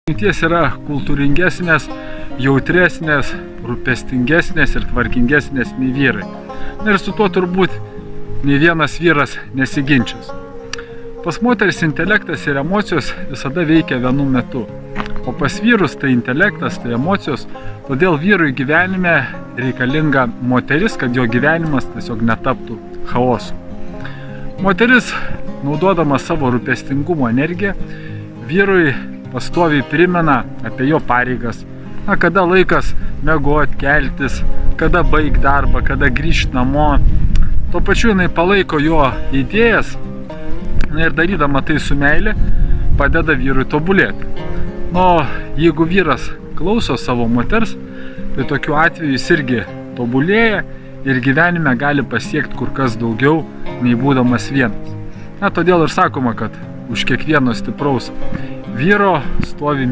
Minties yra kultūringesnės, jautresnės, rūpestingesnės ir tvarkingesnės nei vyrai. Ir su tuo turbūt nei vienas vyras nesiginčys. Pas moteris intelektas ir emocijos visada veikia vienu metu. O pas vyrus tai intelektas, tai emocijos, todėl vyrui gyvenime reikalinga moteris, kad jo gyvenimas tiesiog netaptų chaosu. Moteris, naudodama savo rūpestingumo energiją, vyrui pastoviai primena apie jo pareigas, kada laikas miegot, keltis, kada baigt darbą, kada grįžt namo. Tuo pačiu jinai palaiko jo idėjas ir darydama tai su meile padeda vyrui tobulėti. Jeigu vyras klauso savo moters, tai tokiu atveju jis irgi tobulėja ir gyvenime gali pasiekti kur kas daugiau nei būdamas vienas. Todėl ir sakoma, kad už kiekvieno stipraus vyro stovi